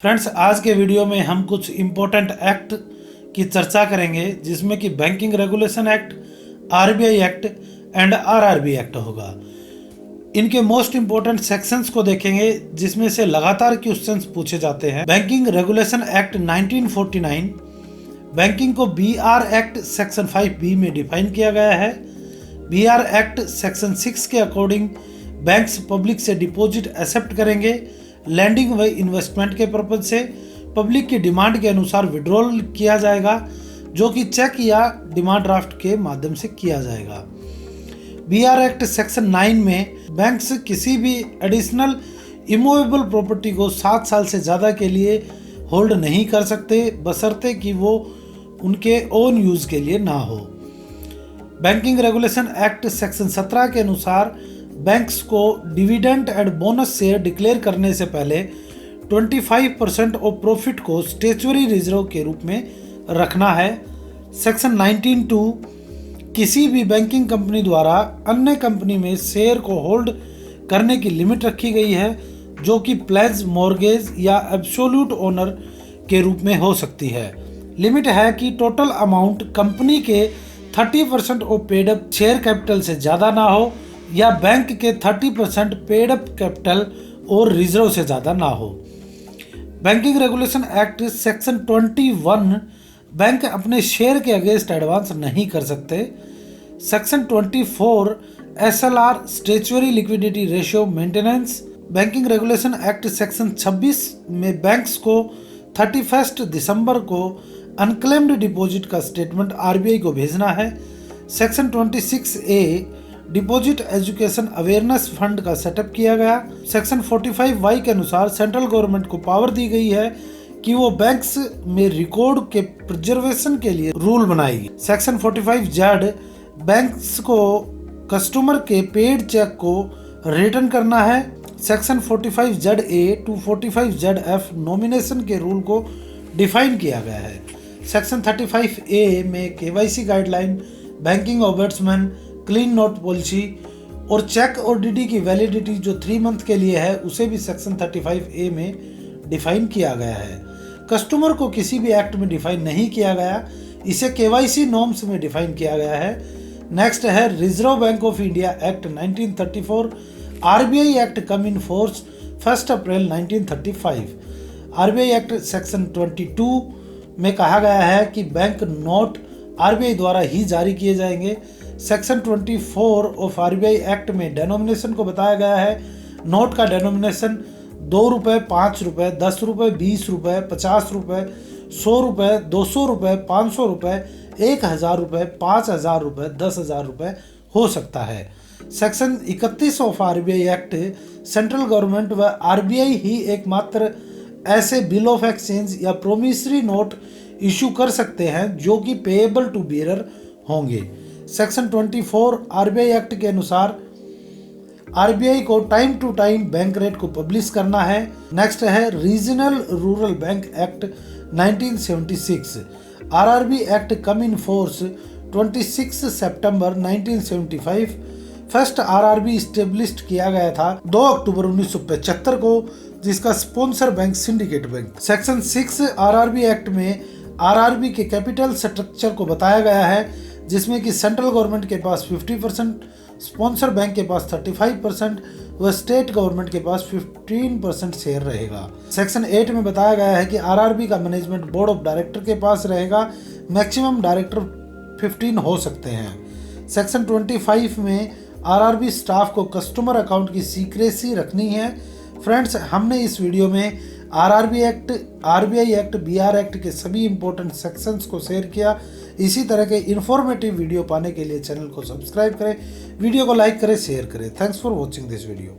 Friends, आज के video में हम कुछ इम्पोर्टेंट एक्ट की चर्चा करेंगे जिसमें कि banking regulation act, RBI act and RRB act होगा। इनके मोस्ट इम्पोर्टेंट सेक्शंस को देखेंगे जिसमें से लगातार क्वेश्चंस पूछे जाते हैं। बैंकिंग रेगुलेशन एक्ट 1949, बैंकिंग को बीआर एक्ट सेक्शन 5B में डिफाइन किया गया है। बीआर एक्ट सेक्शन 6 के अकॉर्डिंग बैंक्स पब्लिक से डिपॉजिट एक्सेप्ट करेंगे लैंडिंग व इन्वेस्टमेंट के पर्पज से। पब्लिक की डिमांड के अनुसार विड्रॉल किया जाएगा जो कि चेक या डिमांड ड्राफ्ट के माध्यम से किया जाएगा। बीआर एक्ट सेक्शन 9 में बैंक्स किसी भी एडिशनल इमूवेबल प्रॉपर्टी को 7 साल से ज़्यादा के लिए होल्ड नहीं कर सकते बशर्ते कि वो उनके ओन यूज़ के लिए ना हो। बैंकिंग रेगुलेशन एक्ट सेक्शन 17 के अनुसार बैंक्स को dividend and bonus share declare करने से पहले 25% ऑफ प्रॉफिट को स्टैट्यूटरी रिजर्व के रूप में रखना है। सेक्शन 19(2) किसी भी बैंकिंग कंपनी द्वारा अन्य कंपनी में शेयर को होल्ड करने की लिमिट रखी गई है जो कि प्लेज, मॉर्गेज या एब्सोल्यूट ओनर के रूप में हो सकती है। लिमिट है कि टोटल अमाउंट कंपनी के 30% of paid up share capital से ज़्यादा ना हो या बैंक के 30% पेड अप कैपिटल और रिजर्व से ज़्यादा ना हो। Banking regulation act section 21 bank अपने शेयर के अगेंस्ट एडवांस नहीं कर सकते। Section 24 SLR statutory liquidity ratio maintenance. Banking regulation act section 26 में बैंक्स को 31 दिसंबर को अनक्लेम्ड डिपॉजिट का स्टेटमेंट आरबीआई को भेजना है। Section 26A deposit education awareness fund का सेटअप किया गया। सेक्शन 45Y के अनुसार सेंट्रल गवर्नमेंट को पावर दी गई है कि वो बैंक्स में रिकॉर्ड के प्रिजर्वेशन के लिए रूल बनाएगी। सेक्शन 45Z बैंक्स को कस्टमर के पेड चेक को रिटर्न करना है। Section 45ZA to 45ZF nomination के रूल को डिफाइन किया गया है। सेक्शन 35A में KYC guideline, banking ombudsman, clean note policy और चेक और डीडी की वैलिडिटी जो 3 मंथ के लिए है उसे भी सेक्शन 35A में डिफाइन किया गया है। कस्टमर को किसी भी एक्ट में डिफाइन नहीं किया गया, इसे केवाईसी नॉर्म्स में डिफाइन किया गया है। नेक्स्ट है reserve bank of India act 1934, RBI act come in force 1 April 1935। RBI act section 22 में कहा गया है कि बैंक नोट आरबीआई द्वारा ही जारी किए जाएंगे। सेक्शन 24 ऑफ आरबीआई एक्ट में डेनोमिनेशन को बताया गया है। नोट का डेनोमिनेशन 2 रुपये, 5 रुपये, 10 रुपये, 20 रुपये, 50 रुपये, 100 रुपये, 200 रुपये, 500 रुपये, 1000 रुपये, 5000 रुपये, 10,000 रुपये हो सकता है। Section 31 of RBI act central government व आरबीआई ही एकमात्र ऐसे बिल ऑफ एक्सचेंज या प्रोमिसरी नोट इशू कर सकते हैं जो कि पेएबल टू बियरर होंगे। सेक्शन 24 आरबीआई एक्ट के अनुसार आरबीआई को time to time bank rate को पब्लिश करना है। नेक्स्ट है regional rural bank act 1976। RRB act come in force 26 सितंबर 1975। फर्स्ट आरआरबी इस्टेब्लिश्ड किया गया था 2 अक्टूबर 1975 को, जिसका sponsor bank syndicate bank. Section 6 RRB act में आरआरबी के कैपिटल स्ट्रक्चर को बताया गया है जिसमें कि सेंट्रल गवर्नमेंट के पास 50%, स्पॉन्सर बैंक के पास 35% व स्टेट गवर्नमेंट के पास 15% शेयर रहेगा। सेक्शन 8 में बताया गया है कि आरआरबी का मैनेजमेंट बोर्ड ऑफ डायरेक्टर के पास रहेगा, मैक्सिमम डायरेक्टर 15 हो सकते हैं। सेक्शन 25 में आरआरबी स्टाफ को कस्टमर अकाउंट की सीक्रेसी रखनी है। फ्रेंड्स, हमने इस वीडियो में RRB act, RBI act, BR act के सभी इंपॉर्टेंट सेक्शंस को शेयर किया। इसी तरह के इन्फॉर्मेटिव वीडियो पाने के लिए चैनल को सब्सक्राइब करें, वीडियो को लाइक करें, शेयर करें। Thanks for watching this video.